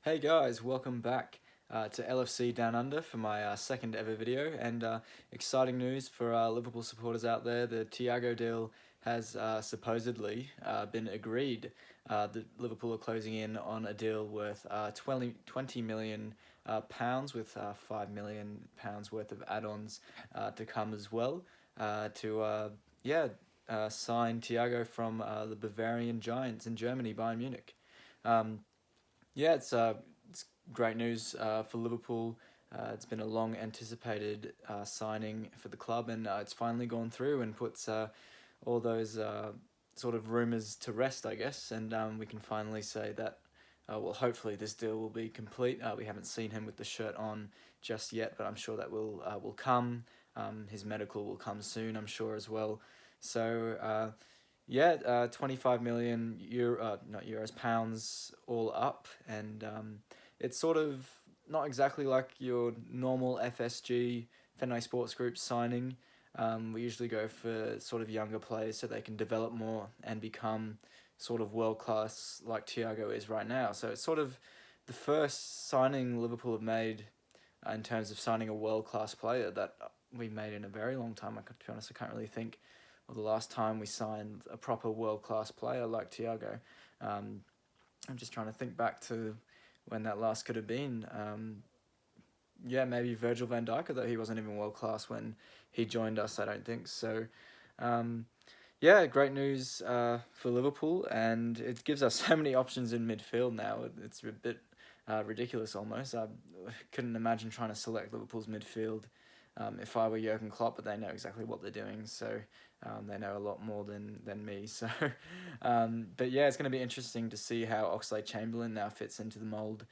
Hey guys, welcome back to LFC Down Under for my second ever video, and exciting news for Liverpool supporters out there. The Thiago deal has supposedly been agreed. The Liverpool are closing in on a deal worth 20 million pounds, with £5 million worth of add-ons to come as well, to sign Thiago from the Bavarian Giants in Germany, Bayern Munich. Um, it's great news for Liverpool. It's been a long anticipated signing for the club, and it's finally gone through and puts all those sort of rumours to rest, I guess. And we can finally say that, well, hopefully this deal will be complete. We haven't seen him with the shirt on just yet, but I'm sure that will come. His medical will come soon, I'm sure, as well. So 25 million not euros, pounds all up, and it's sort of not exactly like your normal FSG Fenway Sports Group signing. We usually go for sort of younger players so they can develop more and become sort of world class like Thiago is right now. So it's sort of the first signing Liverpool have made in terms of signing a world class player that we made in a very long time. To be honest, I can't really think of the last time we signed a proper world class player like Thiago. I'm just trying to think back to when that last could have been. Maybe Virgil van Dijk, although he wasn't even world class when he joined us, I don't think. So, great news for Liverpool, and it gives us so many options in midfield now. It's a bit ridiculous almost. I couldn't imagine trying to select Liverpool's midfield if I were Jurgen Klopp, but they know exactly what they're doing, so they know a lot more than me. So, it's going to be interesting to see how Oxlade-Chamberlain now fits into the mould.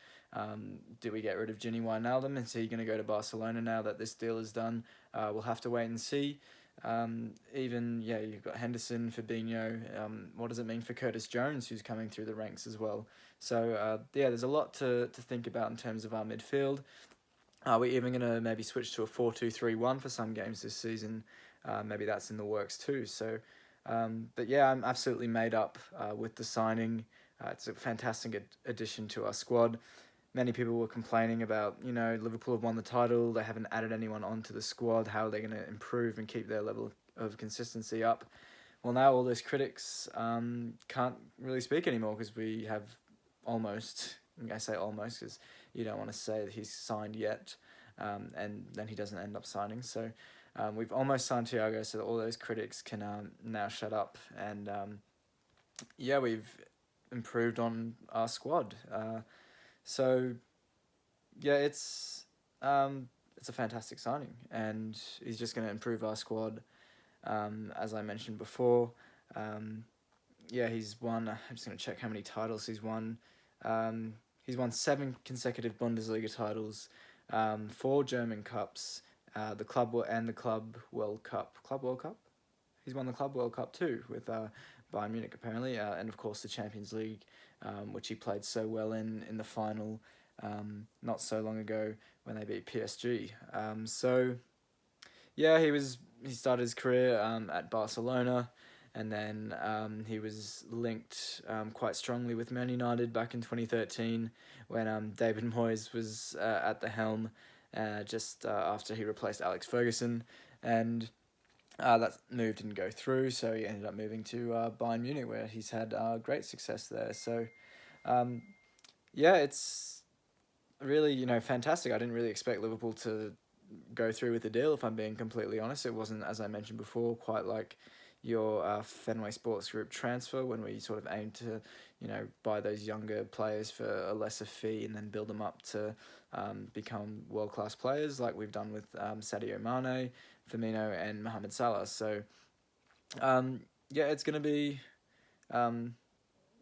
Do we get rid of Gini Wijnaldum? Is he going to go to Barcelona now that this deal is done? We'll have to wait and see. You've got Henderson, Fabinho. What does it mean for Curtis Jones, who's coming through the ranks as well? So, there's a lot to think about in terms of our midfield. Are we even going to maybe switch to a 4-2-3-1 for some games this season? Maybe that's in the works too. So, I'm absolutely made up with the signing. It's a fantastic addition to our squad. Many people were complaining about, Liverpool have won the title, they haven't added anyone onto the squad, how are they going to improve and keep their level of consistency up? Well, now all those critics can't really speak anymore, because we have almost, I say almost because you don't want to say that he's signed yet, and then he doesn't end up signing. So we've almost signed Thiago, so that all those critics can now shut up. And we've improved on our squad. It's a fantastic signing, and he's just going to improve our squad. As I mentioned before, he's won. I'm just going to check how many titles he's won. He's won 7 consecutive Bundesliga titles, 4 German Cups, the Club World Cup. Club World Cup? He's won the Club World Cup too, with Bayern Munich apparently, and of course the Champions League, which he played so well in the final not so long ago when they beat PSG. He started his career at Barcelona, and then he was linked quite strongly with Man United back in 2013 when David Moyes was at the helm just after he replaced Alex Ferguson, and that move didn't go through, so he ended up moving to Bayern Munich, where he's had great success there. So, it's really, fantastic. I didn't really expect Liverpool to go through with the deal, if I'm being completely honest. It wasn't, as I mentioned before, quite like your Fenway Sports Group transfer, when we sort of aimed to, buy those younger players for a lesser fee and then build them up to become world-class players, like we've done with Sadio Mane, Firmino, and Mohamed Salah. So, it's going to be,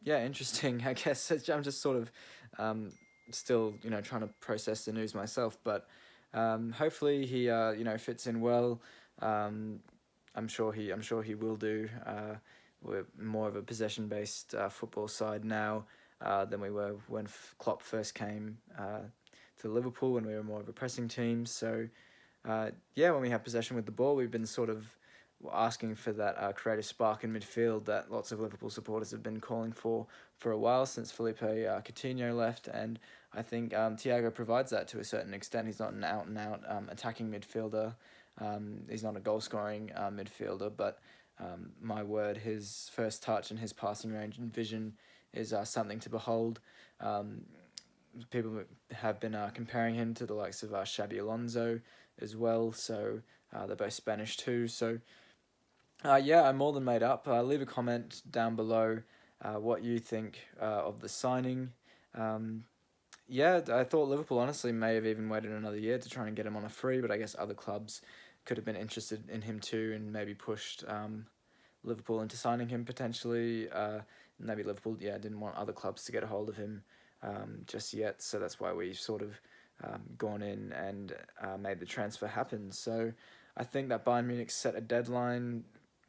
interesting, I guess. I'm just sort of still, trying to process the news myself, but hopefully he, fits in well. I'm sure he will do. We're more of a possession-based football side now than we were when Klopp first came to Liverpool, when we were more of a pressing team. So, when we have possession with the ball, we've been sort of asking for that creative spark in midfield that lots of Liverpool supporters have been calling for a while since Felipe Coutinho left, and I think Thiago provides that to a certain extent. He's not an out-and-out attacking midfielder. He's not a goal-scoring midfielder, but my word, his first touch and his passing range and vision is something to behold. People have been comparing him to the likes of Xabi Alonso as well, so they're both Spanish too. So yeah, I'm more than made up. Leave a comment down below what you think of the signing. Yeah, I thought Liverpool honestly may have even waited another year to try and get him on a free, but I guess other clubs could have been interested in him too and maybe pushed Liverpool into signing him potentially. Maybe Liverpool, didn't want other clubs to get a hold of him just yet, so that's why we've sort of gone in and made the transfer happen. So I think that Bayern Munich set a deadline.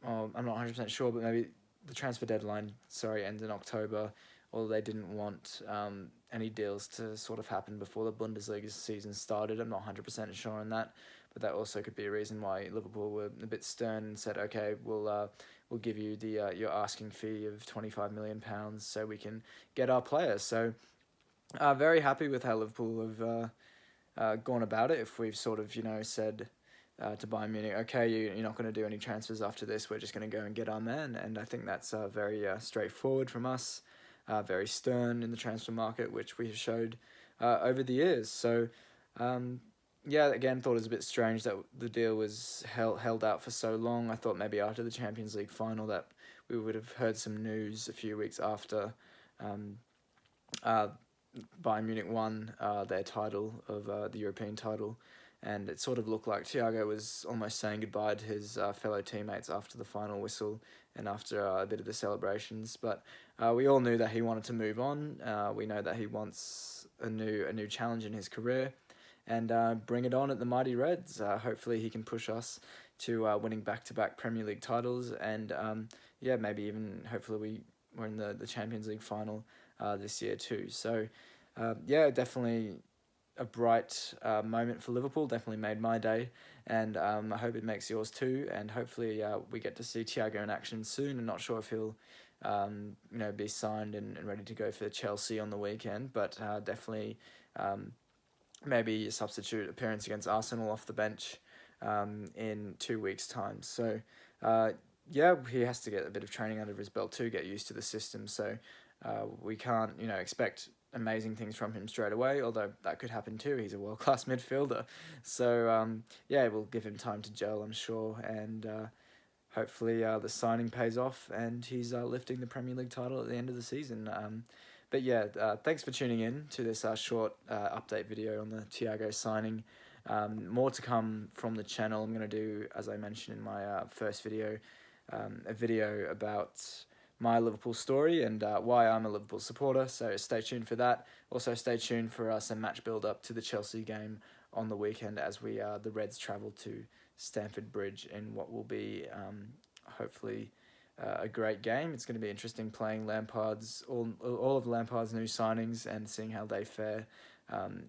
I'm not 100% sure, but maybe the transfer deadline, ends in October, or they didn't want any deals to sort of happen before the Bundesliga season started. I'm not 100% sure on that, but that also could be a reason why Liverpool were a bit stern and said, okay, we'll give you the your asking fee of £25 million so we can get our players. So very happy with how Liverpool have gone about it. If we've sort of said to Bayern Munich, okay, you're not going to do any transfers after this, we're just going to go and get our man. And I think that's very straightforward from us, very stern in the transfer market, which we have showed over the years. So, again, thought it was a bit strange that the deal was held out for so long. I thought maybe after the Champions League final that we would have heard some news a few weeks after Bayern Munich won their title of the European title. And it sort of looked like Thiago was almost saying goodbye to his fellow teammates after the final whistle and after a bit of the celebrations. But we all knew that he wanted to move on. We know that he wants a new challenge in his career, and bring it on at the mighty Reds. Hopefully he can push us to winning back-to-back Premier League titles, and maybe even hopefully we're in the Champions League final this year too. So definitely a bright moment for Liverpool. Definitely made my day, and I hope it makes yours too. And hopefully we get to see Thiago in action soon. I'm not sure if he'll be signed and ready to go for Chelsea on the weekend, but definitely maybe a substitute appearance against Arsenal off the bench in 2 weeks' time. So he has to get a bit of training under his belt too, get used to the system. So we can't expect amazing things from him straight away, although that could happen too. He's a world-class midfielder. So we'll give him time to gel, I'm sure, and hopefully the signing pays off and he's lifting the Premier League title at the end of the season. Thanks for tuning in to this short update video on the Thiago signing. More to come from the channel. I'm going to do, as I mentioned in my first video, a video about my Liverpool story and why I'm a Liverpool supporter, so stay tuned for that. Also stay tuned for some match build-up to the Chelsea game on the weekend as the Reds travel to Stamford Bridge in what will be hopefully a great game. It's going to be interesting playing all of Lampard's new signings and seeing how they fare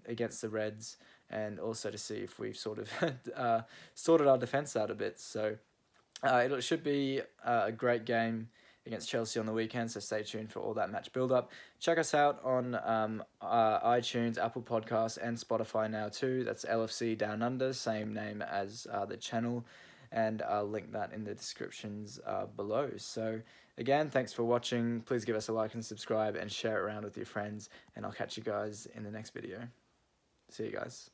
against the Reds, and also to see if we've sort of sorted our defence out a bit. So it should be a great game against Chelsea on the weekend, so stay tuned for all that match build-up. Check us out on iTunes, Apple Podcasts, and Spotify now too. That's LFC Down Under, same name as the channel, and I'll link that in the descriptions below. So again, thanks for watching. Please give us a like and subscribe and share it around with your friends, and I'll catch you guys in the next video. See you guys.